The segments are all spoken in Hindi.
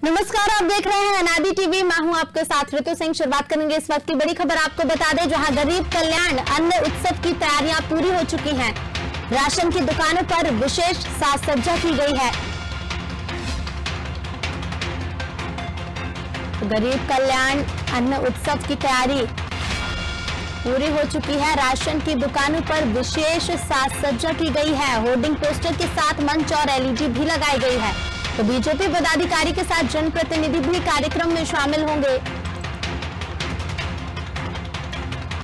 नमस्कार, आप देख रहे हैं अनादि टीवी। मैं हूं आपके साथ ऋतु सिंह। शुरुआत करेंगे इस वक्त की बड़ी खबर आपको बता दें, जहां गरीब कल्याण अन्न उत्सव की तैयारियां पूरी हो चुकी हैं। राशन की दुकानों पर विशेष साज सज्जा की गई है। गरीब कल्याण अन्न उत्सव की तैयारी पूरी हो चुकी है। राशन की दुकानों पर विशेष साज सज्जा की गई है। होर्डिंग पोस्टर के साथ मंच और एलईडी भी लगाई गई है। तो बीजेपी पदाधिकारी के साथ जनप्रतिनिधि भी कार्यक्रम में शामिल होंगे।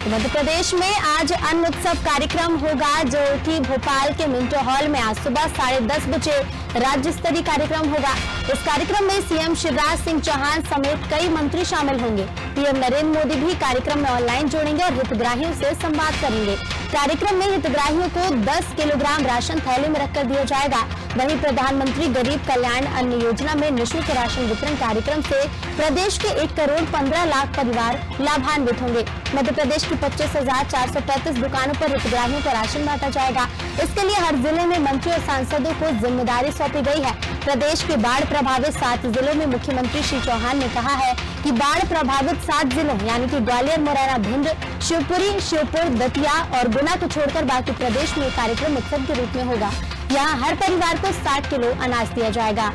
मध्य प्रदेश में आज अन्न उत्सव कार्यक्रम होगा, जो कि भोपाल के मिंटो हॉल में आज सुबह 10:30 बजे राज्य स्तरीय कार्यक्रम होगा। इस कार्यक्रम में सीएम शिवराज सिंह चौहान समेत कई मंत्री शामिल होंगे। पीएम नरेंद्र मोदी भी कार्यक्रम में ऑनलाइन जुड़ेंगे और हितग्राहियों से संवाद करेंगे। कार्यक्रम में हितग्राहियों को 10 किलोग्राम राशन थैले में रखकर दिया जाएगा। वहीं प्रधानमंत्री गरीब कल्याण अन्न योजना में निःशुल्क राशन वितरण कार्यक्रम से प्रदेश के 1 करोड़ 15 लाख परिवार लाभान्वित होंगे। मध्य प्रदेश की 25,435 दुकानों पर हितग्राहियों को राशन बांटा जाएगा। इसके लिए हर जिले में मंत्री और सांसदों को जिम्मेदारी सौंपी गई है। प्रदेश के बाढ़ प्रभावित 7 जिलों में मुख्यमंत्री श्री चौहान ने कहा है कि बाढ़ प्रभावित 7 जिलों यानी कि ग्वालियर, मुरैना, भिंड, शिवपुरी, श्योपुर, दतिया और गुना को छोड़कर बाकी प्रदेश में कार्यक्रम उत्सव के रूप में होगा। यहाँ हर परिवार को 60 किलो अनाज दिया जाएगा।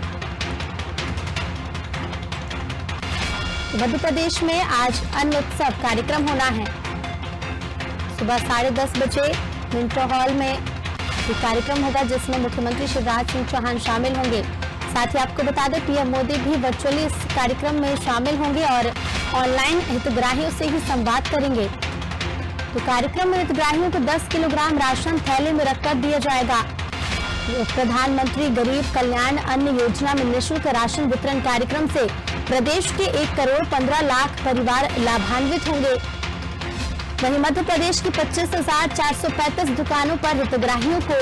मध्य प्रदेश में आज अन्न उत्सव कार्यक्रम होना है। सुबह 10:30 बजे मिंटो हॉल में ये कार्यक्रम होगा, जिसमें मुख्यमंत्री शिवराज सिंह चौहान शामिल होंगे। साथ ही आपको बता दें, पीएम मोदी भी वर्चुअली इस कार्यक्रम में शामिल होंगे और ऑनलाइन हितग्राहियों से ही संवाद करेंगे। तो कार्यक्रम में हितग्राहियों को 10 किलोग्राम राशन थैले में रखकर दिया जाएगा। प्रधानमंत्री गरीब कल्याण अन्न योजना में निःशुल्क राशन वितरण कार्यक्रम से प्रदेश के 1 करोड़ 15 लाख परिवार लाभान्वित होंगे। वहीं मध्य प्रदेश की 25,435 दुकानों पर हितग्राहियों को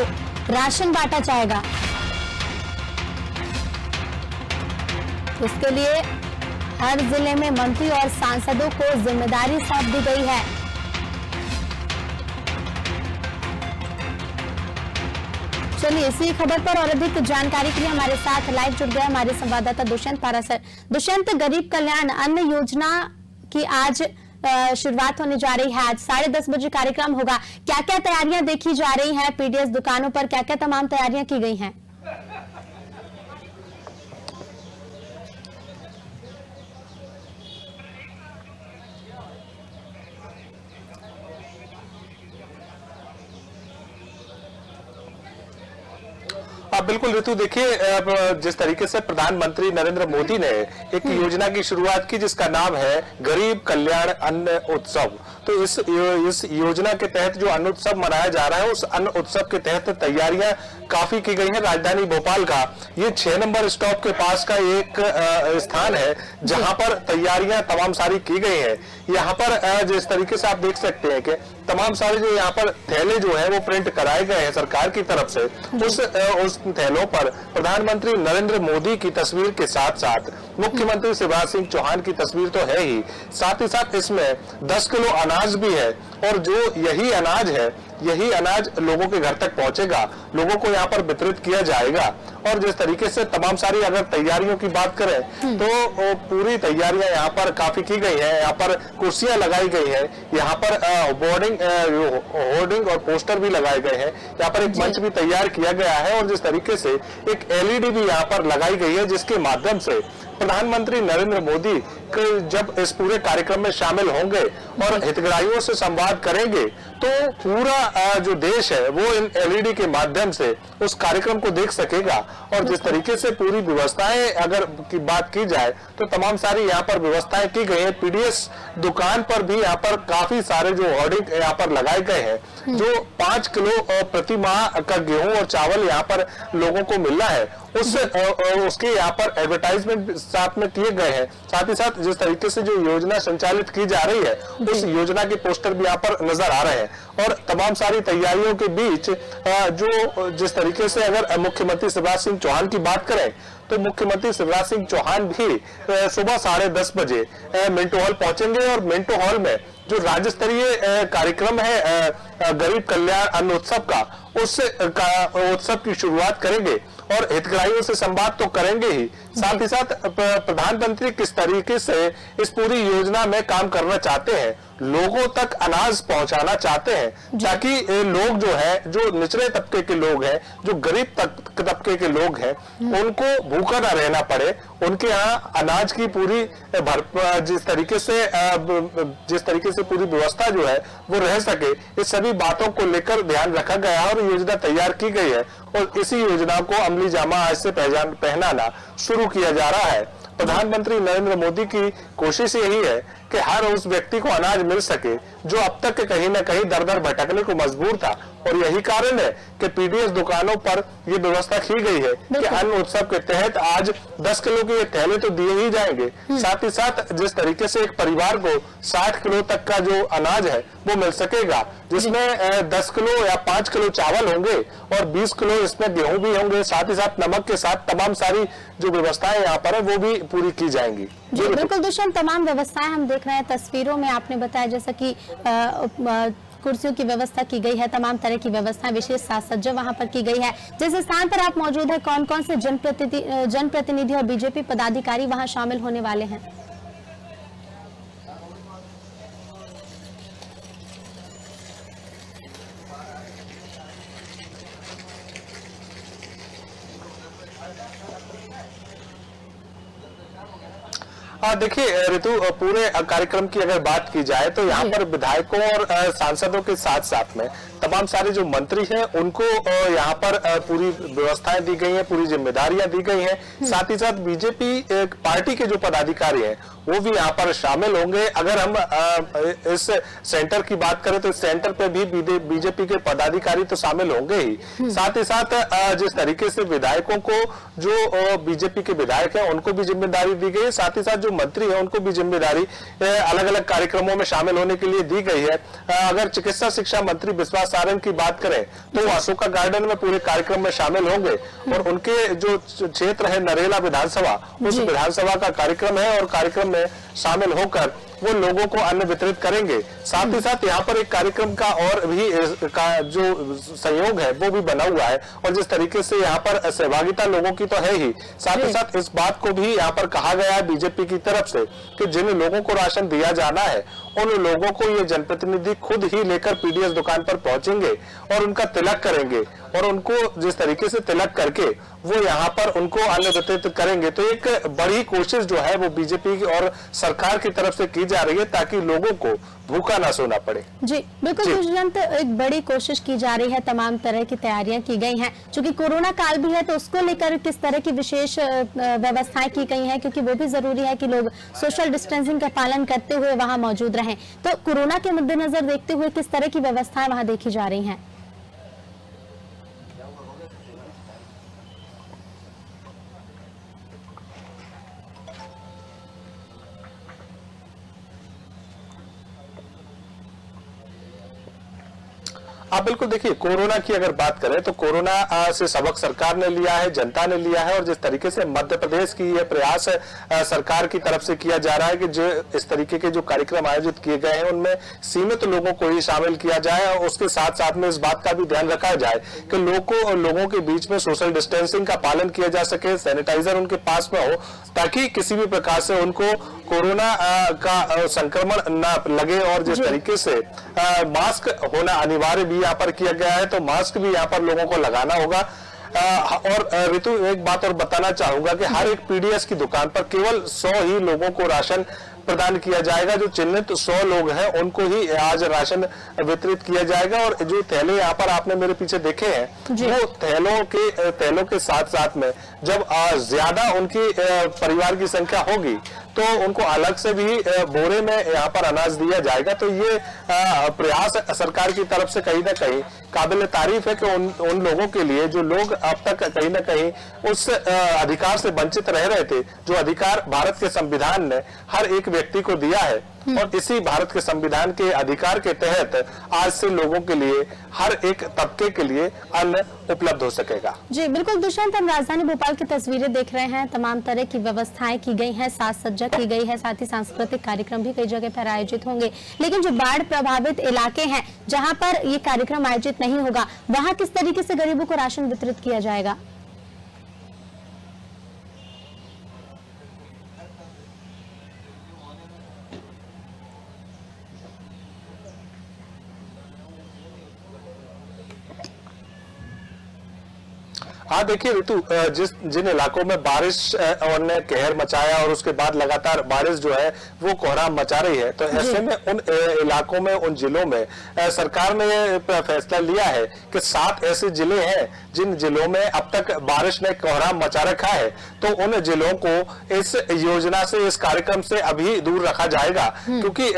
राशन बांटा जाएगा। इसके लिए हर जिले में मंत्री और सांसदों को जिम्मेदारी सौंप दी गई है। चलिए, इसी खबर पर और अधिक जानकारी के लिए हमारे साथ लाइव जुड़ गए हमारे संवाददाता दुष्यंत पारासर। दुष्यंत, गरीब कल्याण अन्न योजना की आज शुरुआत होने जा रही है। आज 10:30 बजे कार्यक्रम होगा। क्या क्या तैयारियां देखी जा रही हैं? पीडीएस दुकानों पर क्या क्या तमाम तैयारियां की गई हैं? बिल्कुल ऋतु, देखिए जिस तरीके से प्रधानमंत्री नरेंद्र मोदी ने एक योजना की शुरुआत की जिसका नाम है गरीब कल्याण अन्न उत्सव, तो इस योजना के तहत जो अन्न उत्सव मनाया जा रहा है, उस अन्न उत्सव के तहत तैयारियां काफी की गई हैं। राजधानी भोपाल का ये 6 नंबर स्टॉप के पास का एक स्थान है, जहां पर तैयारियां तमाम सारी की गई हैं। यहाँ पर जिस तरीके से आप देख सकते हैं कि तमाम सारे जो यहाँ पर थैले जो है वो प्रिंट कराए गए हैं सरकार की तरफ से। उस थैलों पर प्रधानमंत्री नरेंद्र मोदी की तस्वीर के साथ साथ मुख्यमंत्री शिवराज सिंह चौहान की तस्वीर तो है ही, साथ इसमें 10 किलो अनाज भी है। और जो यही अनाज लोगों के घर तक पहुंचेगा, लोगों को यहाँ पर वितरित किया जाएगा। और जिस तरीके से तमाम सारी अगर तैयारियों की बात करें तो पूरी तैयारियां यहाँ पर काफी की गई हैं। यहाँ पर कुर्सियां लगाई गई हैं, यहाँ पर होर्डिंग और पोस्टर भी लगाए गए हैं। यहाँ पर एक मंच भी तैयार किया गया है और जिस तरीके से एक एलईडी भी यहाँ पर लगाई गई है, जिसके माध्यम से प्रधानमंत्री नरेंद्र मोदी जब इस पूरे कार्यक्रम में शामिल होंगे और हितग्राहियों से संवाद करेंगे, तो पूरा जो देश है वो इन एलईडी के माध्यम से उस कार्यक्रम को देख सकेगा। और जिस तरीके से पूरी व्यवस्थाएं अगर की बात की जाए तो तमाम सारी यहाँ पर व्यवस्थाएं की गई हैं। पीडीएस दुकान पर भी यहाँ पर काफी सारे जो होर्डिंग यहाँ पर लगाए गए हैं, जो 5 किलो प्रति माह का गेहूं और चावल यहाँ पर लोगों को मिल रहा है, उसके यहाँ पर एडवर्टाइजमेंट साथ में किए गए हैं। साथ ही साथ जिस तरीके से जो योजना संचालित की जा रही है, उस योजना के पोस्टर भी यहाँ पर नजर आ रहे हैं। और तमाम सारी तैयारियों के बीच जो जिस तरीके से अगर मुख्यमंत्री शिवराज सिंह चौहान की बात करें तो मुख्यमंत्री शिवराज सिंह चौहान भी सुबह 10:30 बजे मिंटो हॉल पहुंचेंगे और मिंटो हॉल में जो राज्य स्तरीय कार्यक्रम है गरीब कल्याण अन्न उत्सव का, उस उत्सव की शुरुआत करेंगे और हितग्राहियों से संवाद तो करेंगे ही, साथ ही साथ प्रधानमंत्री किस तरीके से इस पूरी योजना में काम करना चाहते हैं, लोगों तक अनाज पहुंचाना चाहते हैं, ताकि लोग जो है, जो निचले तबके के लोग हैं, जो गरीब तबके के लोग हैं, उनको भूखा ना रहना पड़े, उनके यहाँ अनाज की पूरी जिस तरीके से पूरी व्यवस्था जो है वो रह सके, इस सभी बातों को लेकर ध्यान रखा गया और योजना तैयार की गई है और इसी योजना को अमली जामा आज से पहनाना शुरू किया जा रहा है। प्रधानमंत्री नरेंद्र मोदी की कोशिश यही है कि हर उस व्यक्ति को अनाज मिल सके जो अब तक कहीं न कहीं दर दर भटकने को मजबूर था, और यही कारण है कि पीडीएस दुकानों पर यह व्यवस्था की गई है कि अन्न उत्सव के तहत आज 10 किलो के थैले तो दिए ही जाएंगे, साथ ही साथ जिस तरीके से एक परिवार को 60 किलो तक का जो अनाज है वो मिल सकेगा, जिसमें 10 किलो या 5 किलो चावल होंगे और 20 किलो इसमें गेहूं भी होंगे, साथ ही साथ नमक के साथ तमाम सारी जो व्यवस्थाएं यहाँ पर है वो भी पूरी की जाएंगी। जी बिल्कुल दुष्यंत, तमाम व्यवस्थाएं हम देख रहे हैं तस्वीरों में, आपने बताया जैसा कि कुर्सियों की व्यवस्था की गई है, तमाम तरह की व्यवस्थाएं, विशेष साज सज्जा वहां पर की गई है। जिस स्थान पर आप मौजूद है, कौन कौन से जनप्रतिनिधि और बीजेपी पदाधिकारी वहां शामिल होने वाले हैं? देखिए ऋतु, पूरे कार्यक्रम की अगर बात की जाए तो यहाँ पर विधायकों और सांसदों के साथ साथ में तमाम सारे जो मंत्री हैं उनको यहाँ पर पूरी व्यवस्थाएं दी गई हैं, पूरी जिम्मेदारियां दी गई हैं, साथ ही साथ बीजेपी पार्टी के जो पदाधिकारी हैं वो भी यहाँ पर शामिल होंगे। अगर हम इस सेंटर की बात करें तो इस सेंटर पे भी बीजेपी के पदाधिकारी तो शामिल होंगे ही, साथ ही साथ जिस तरीके से विधायकों को, जो बीजेपी के विधायक हैं उनको भी जिम्मेदारी दी गई है, साथ ही साथ जो मंत्री हैं उनको भी जिम्मेदारी अलग अलग कार्यक्रमों में शामिल होने के लिए दी गई है। अगर चिकित्सा शिक्षा मंत्री विश्वास सारंग की बात करें तो वो अशोका गार्डन में पूरे कार्यक्रम में शामिल होंगे और उनके जो क्षेत्र है नरेला विधानसभा, उस विधानसभा का कार्यक्रम है और कार्यक्रम में शामिल होकर वो लोगों को अन्न वितरित करेंगे। साथ ही साथ यहाँ पर एक कार्यक्रम का और भी जो संयोग है वो भी बना हुआ है और जिस तरीके से यहाँ पर सहभागिता लोगों की तो है ही, साथ ही साथ इस बात को भी यहाँ पर कहा गया है बीजेपी की तरफ से कि जिन लोगों को राशन दिया जाना है उन लोगों को ये जनप्रतिनिधि खुद ही लेकर पीडीएस दुकान पर पहुंचेंगे और उनका तिलक करेंगे और उनको जिस तरीके से तिलक करके वो यहाँ पर उनको अन्न वितरित करेंगे। तो एक बड़ी कोशिश जो है वो बीजेपी की और सरकार की तरफ से की जा रही है ताकि लोगों को भूखा ना सोना पड़े। जी बिल्कुल दुष्यंत, एक बड़ी कोशिश की जा रही है, तमाम तरह की तैयारियां की गई हैं, क्योंकि कोरोना काल भी है तो उसको लेकर किस तरह की विशेष व्यवस्थाएं की गई हैं, क्योंकि वो भी जरूरी है कि लोग सोशल डिस्टेंसिंग का पालन करते हुए वहां मौजूद रहें। तो कोरोना के मद्देनजर देखते हुए किस तरह की व्यवस्थाएं वहां देखी जा रही हैं? आप बिल्कुल देखिए, कोरोना की अगर बात करें तो कोरोना से सबक सरकार ने लिया है, जनता ने लिया है और जिस तरीके से मध्य प्रदेश की यह प्रयास सरकार की तरफ से किया जा रहा है कि जो इस तरीके के जो कार्यक्रम आयोजित किए गए हैं उनमें सीमित लोगों को ही शामिल किया जाए और उसके साथ साथ में इस बात का भी ध्यान रखा जाए कि लोगों के बीच में सोशल डिस्टेंसिंग का पालन किया जा सके, सैनिटाइजर उनके पास में हो ताकि किसी भी प्रकार से उनको कोरोना का संक्रमण न लगे। और जिस तरीके से मास्क होना अनिवार्य भी यहाँ पर किया गया है तो मास्क भी यहाँ पर लोगों को लगाना होगा। और ऋतु, एक बात और बताना चाहूंगा कि हर एक पीडीएस की दुकान पर केवल 100 ही लोगों को राशन प्रदान किया जाएगा। जो चिन्हित 100 लोग हैं उनको ही आज राशन वितरित किया जाएगा और जो थैले यहाँ पर आपने मेरे पीछे देखे हैं वो थैलों के साथ साथ में जब ज्यादा उनकी परिवार की संख्या होगी तो उनको अलग से भी बोरे में यहाँ पर अनाज दिया जाएगा। तो ये प्रयास सरकार की तरफ से कहीं ना कहीं काबिल तारीफ है कि उन लोगों के लिए जो लोग अब तक कहीं ना कहीं उस अधिकार से वंचित रह रहे थे, जो अधिकार भारत के संविधान ने हर एक व्यक्ति को दिया है और इसी भारत के संविधान के अधिकार के तहत आज से लोगों के लिए, हर एक तबके के लिए अन्न उपलब्ध हो सकेगा। जी बिल्कुल दुष्यंत, हम राजधानी भोपाल की तस्वीरें देख रहे हैं। तमाम तरह की व्यवस्थाएं की गई हैं, साज सज्जा की गई है, साथ ही सांस्कृतिक कार्यक्रम भी कई जगह पर आयोजित होंगे। लेकिन जो बाढ़ प्रभावित इलाके हैं जहां पर ये कार्यक्रम आयोजित नहीं होगा, वहां किस तरीके से गरीबों को राशन वितरित किया जाएगा? हाँ देखिए ऋतु, जिन इलाकों में बारिश ने कहर मचाया और उसके बाद लगातार बारिश जो है वो कोहराम मचा रही है, तो ऐसे में उन इलाकों में, उन जिलों में सरकार ने ये फैसला लिया है कि 7 ऐसे जिले हैं जिन जिलों में अब तक बारिश ने कोहराम मचा रखा है, तो उन जिलों को इस योजना से, इस कार्यक्रम से अभी दूर रखा जाएगा। क्योंकि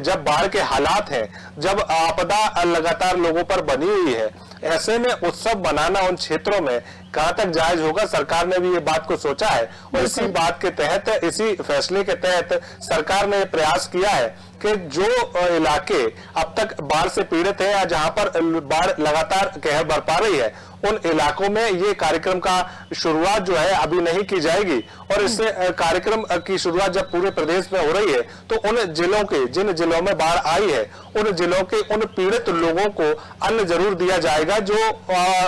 जब बाढ़ के हालात हैं, जब आपदा लगातार लोगों पर बनी हुई है, ऐसे में उत्सव मनाना उन क्षेत्रों में कहां तक जायज होगा, सरकार ने भी ये बात को सोचा है। और इसी बात के तहत, इसी फैसले के तहत सरकार ने प्रयास किया है कि जो इलाके अब तक बाढ़ से पीड़ित हैं या जहां पर बाढ़ लगातार कहर बरपा रही है, उन इलाकों में ये कार्यक्रम का शुरुआत जो है अभी नहीं की जाएगी। और इस कार्यक्रम की शुरुआत जब पूरे प्रदेश में हो रही है, तो उन जिलों के, जिन जिलों में बाढ़ आई है, उन जिलों के उन पीड़ित लोगों को अन्न जरूर दिया जाएगा जो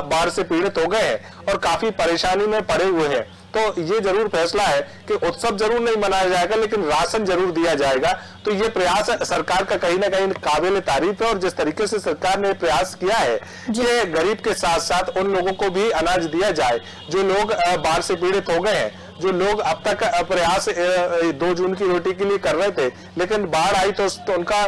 बाढ़ से पीड़ित हो गए हैं और काफी परेशानी में पड़े हुए हैं। तो ये जरूर फैसला है कि उत्सव जरूर नहीं मनाया जाएगा, लेकिन राशन जरूर दिया जाएगा। तो ये प्रयास सरकार का कहीं ना कहीं काबिल तारीफ है। और जिस तरीके से सरकार ने प्रयास किया है कि गरीब के साथ साथ उन लोगों को भी अनाज दिया जाए जो लोग बाढ़ से पीड़ित हो गए हैं, जो लोग अब तक प्रयास 2 जून की रोटी के लिए कर रहे थे, लेकिन बाढ़ आई तो उनका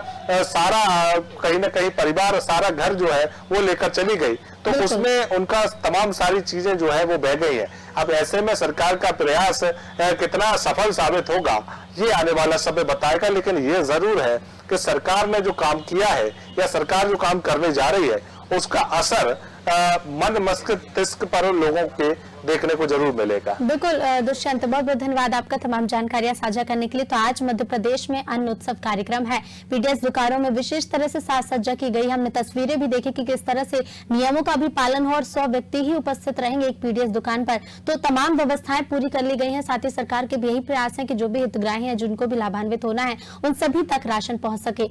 सारा कहीं ना कहीं परिवार, सारा घर जो है वो लेकर चली गई, तो उसमें उनका तमाम सारी चीजें जो है वो बह गई है। अब ऐसे में सरकार का प्रयास कितना सफल साबित होगा ये आने वाला समय बताएगा। लेकिन ये जरूर है कि सरकार ने जो काम किया है या सरकार जो काम करने जा रही है, उसका असर मन मस्तिष्क पर लोगों के देखने को जरूर मिलेगा। बिल्कुल दुष्यंत, बहुत बहुत धन्यवाद आपका तमाम जानकारियां साझा करने के लिए। तो आज मध्य प्रदेश में अन्न उत्सव कार्यक्रम है। पीडीएस दुकानों में विशेष तरह से साज सज्जा की गई। हमने तस्वीरें भी देखी कि किस तरह से नियमों का भी पालन हो और 100 व्यक्ति ही उपस्थित रहेंगे एक पीडीएस दुकान पर। तो तमाम व्यवस्थाएं पूरी कर ली गई है। साथ ही सरकार के भी यही प्रयास है कि जो भी हितग्राही है, जिनको भी लाभान्वित होना है, उन सभी तक राशन पहुंच सके।